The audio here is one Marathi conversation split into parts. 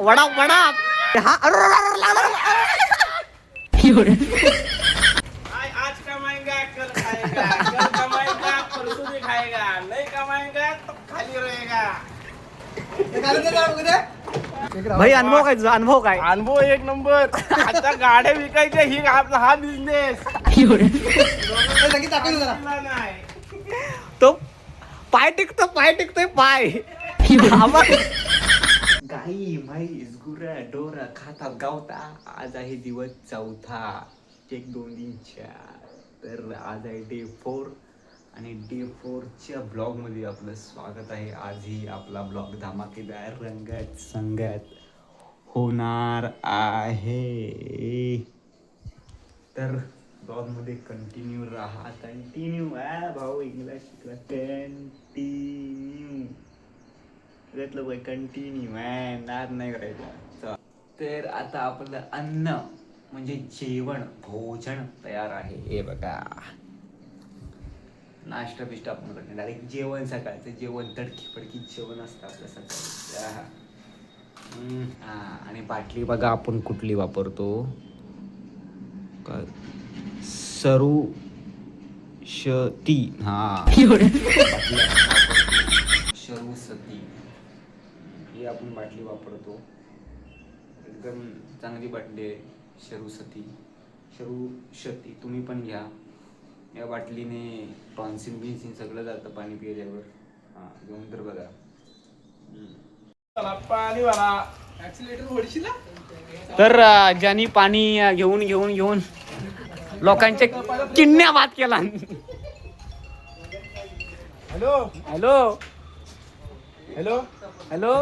वडा वडा हा आज कमाएगा कल खाएगा, कल कमाएगा परसों भी खाएगा, नहीं कमाएगा तो खाली रहेगा. भाई अनुभव काय तुझा अनुभव काय अनुभव एक नंबर. आता गाड्या विकायच्या ही आपला हा बिझनेस नाही. तो पाय टेकतोय पाय गाई म्हैस गुरा डोरा खाता गावता. आज आहे दिवस चौथा 1 2 3 4. तर आज आहे डे 4 आणि डे 4च्या ब्लॉग मध्ये आपलं स्वागत आहे. आजही आपला ब्लॉग धमाकेदार रंगत संगत होणार आहे. तर ब्लॉग मध्ये कंटिन्यू राहा. कंटिन्यू भाऊ इंग्लिश शिकला. कंटिन्यू कंटिन्यू नाद नाही करायचा. तर आता आपलं अन्न म्हणजे जेवण भोजन तयार आहे. हे बघा नाश्ता बिष्टा आपण करणार डायरेक्ट जेवण. सकाळचं जेवण तडकी फडकी जेवण असतं आपलं सकाळी. आणि बाटली बघा आपण कुठली वापरतो. सरू शती शरूसती ही आपण बाटली वापरतो. एकदम चांगली बाटली आहे शरूशती. तुम्ही पण घ्या. या बाटलीने टॉन्सिल बिन्सिल सगळं जातं पाणी पिल्यावर. घेऊन तर बघा. तर ज्यांनी पाणी घेऊन लोकांच्या किडण्या बाद केला. Hello hello hello hello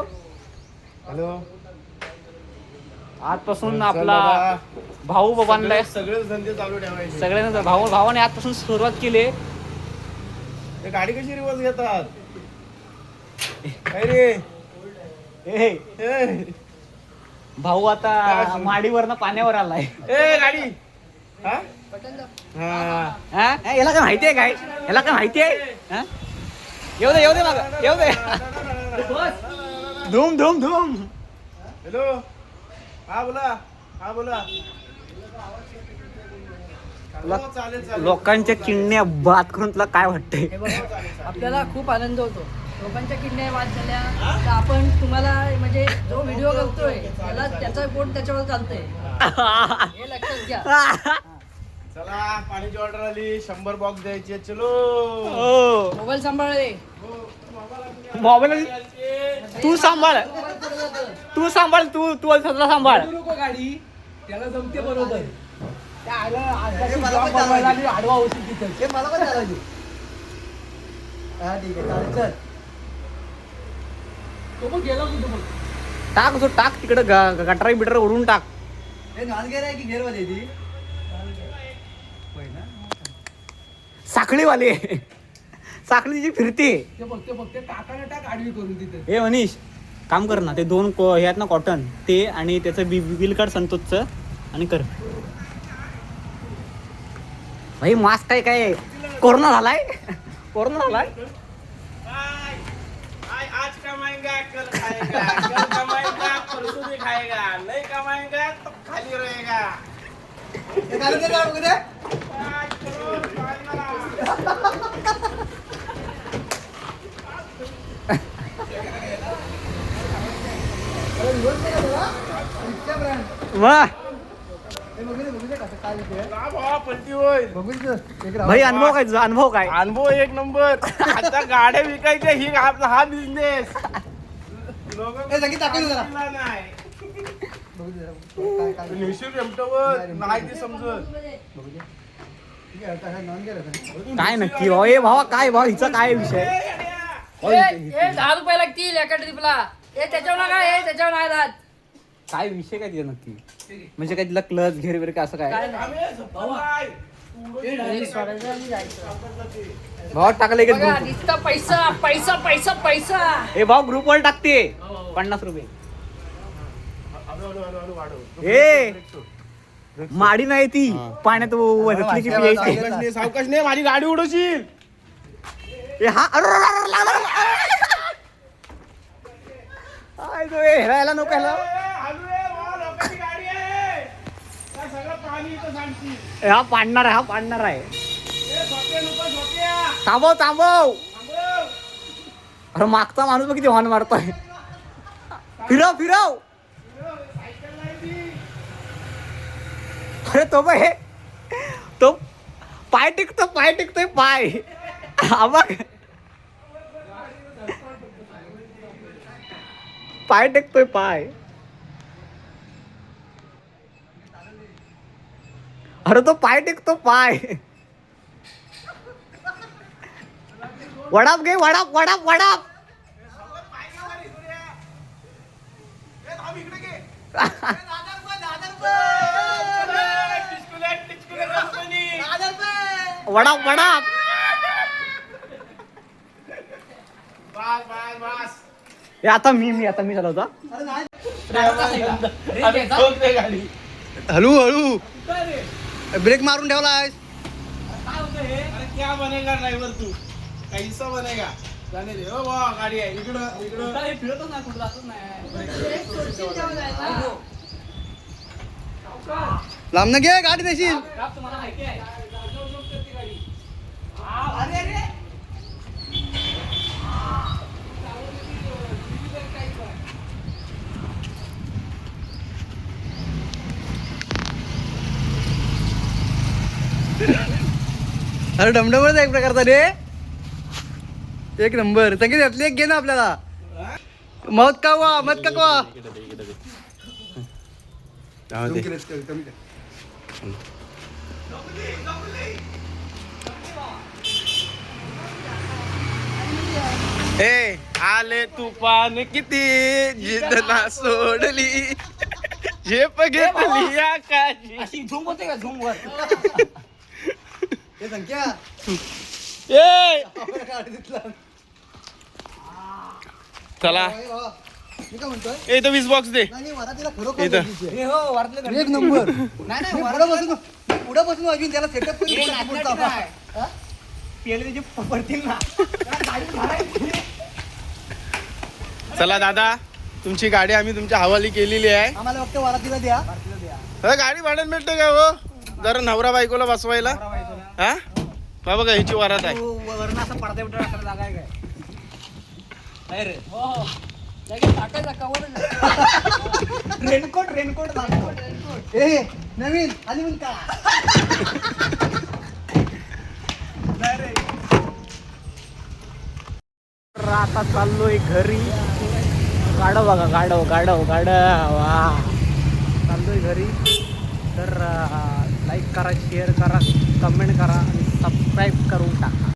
hello. आजपासून आपला भाऊ बाबांना सगळे धंदे चालू ठेवायचे. सगळ्यांना भावाने आजपासून सुरुवात केली. ते गाडी कशी रिवर्स घेतात काय रे. भाऊ आता माडीवरनं पाण्यावर आलाय. ए गाडी याला काय माहिती आहे काय येऊ दे मग येऊ दे. धूम धूम धूम. हॅलो हा बोला चालेल. लोकांच्या किडण्या बाद करून तुला काय वाटतंय. आपल्याला खूप आनंद होतो. लोकांच्या किडण्या वाद झाल्या तर आपण तुम्हाला म्हणजे जो व्हिडिओ करतोय त्याला त्याचा पोट त्याच्यावर चालतंय हे लक्षात घ्या. चला पाण्याची ऑर्डर आली. 100 बॉक्स द्यायचे. चलो मोबाईल सांभाळले. मोबाईल तू सांभाळ तू सांभाळ गाडी त्याला जमते बरोबर. आडवा होती तिथे मला पण चालायची. ठीक आहे चल. तो मग गेला कुठं मग टाक तिकडे गटारी बिटर उडून टाक. की घेरवाली ती साखळीवाले साखळी जी फिरते. फक्त टाकाने टाक आडवी करून तिथे. हे मनीष काम कर ना. ते 2 हे आहेत ना कॉटन ते आणि त्याचं बिल काढ संतोषचं आणि कर. भाई मास्क काय कोरोना झालाय. आज कमाएगा कल खाएगा, कल कमाएगा परसों भी खाएगा, नहीं कमाएगा तो खाली रहेगा. भाई अनुभव काय तुझा अनुभव काय अनुभव एक नंबर. आता गाड्या विकायच्या ही आपला हा बिझनेस नाही. नाही ते समजत काय नक्की भाऊ. हे भावा काय भाऊ हिचा काय विषय. 10 रुपये लागतील एका ट्रिपला. त्याच्यावर काय त्याच्यावर नाही राहत. काय विषय काय तिचा नक्की म्हणजे काय तिला क्लच घेर वगैरे काय असं काय भावा टाकले की पैसा पैसा पैसा पैसा. हे भाऊ ग्रुप वर टाकते 50 रुपये. माडी नाही ती पाण्यात वरतली की प्यायची. सावकाश नाही माझी गाडी उडवशील. ए हा हेरायला नको याला. हलू आहे भावा, लोकांची गाडी आहे. त्या सगळं पाणी इथं सांगतील. ए, हा पाडणार आहे, हा पाडणार आहे. ए, झोके नको, झोक्या. थांबव थांबव. थांबव. अरे मागचा माणूस बघ किती हॉर्न मारतोय. फिरव फिरव. सायकल नाही ती. अरे तो बघ हे, तो पाय टिकतोय पाय. हा बघ पाय टेकतोय पाय. अरे तो पाय टेकतो पाय. वडाप घे वडाप वडाप वडाप. वडाप वडाप. बस बस बस. हे आता मी चालवता. गाडी. हळू हळू ब्रेक मारून ठेवलाय. अरे क्या बनेगा ड्रायव्हर तू? काही हिस्सा बनेगा? जाणे दे. ओ वा गाडी आहे इकडं इकडं. फिरतच नाही कुठं जातच नाही. लांब घे गाडी देशील. तुम्हाला माहिती आहे. अरे डमडमच एक प्रकारचा रे. एक नंबर. संगीत यातली एक घे ना आपल्याला. मत का वा मत का वा. ए आले तुफान किती जिद्द ना सोडली झेप घेतली आकाशी. अशी झूम होते का झूम वर? हे संख्या ए चला मी काय म्हणतोय ए तो 20 बॉक्स दे. नाही वरातीला खरोखर इथं. गरजेची आहे. हे हो वरतलं एक नंबर. नाही पुढे बसून पुढे बसून अजून त्याला सेटअप करून पेले त्याचे पडतील ना. चला दादा तुमची गाडी आम्ही तुमच्या हवाली केलेली आहे. आम्हाला फक्त वरातीला द्या. गाडी भाड्यात मिळते का हो? जरा नवरा बायकोला बसवायला. हा बाबा का ह्याची वरात आहे. वरण असा पडदा बिडदा टाकायला जागा आहे काय? नाही रे. हो लगेच टाकायचा कवर. रेनकोट लागतो. ए नवीन आली म्हणून का. आता चाललोय घरी. गाडव बघा गाडव वा. चाललोय घरी. तर लाईक करा, शेअर करा, कमेंट करा आणि सबस्क्राईब करून टाका.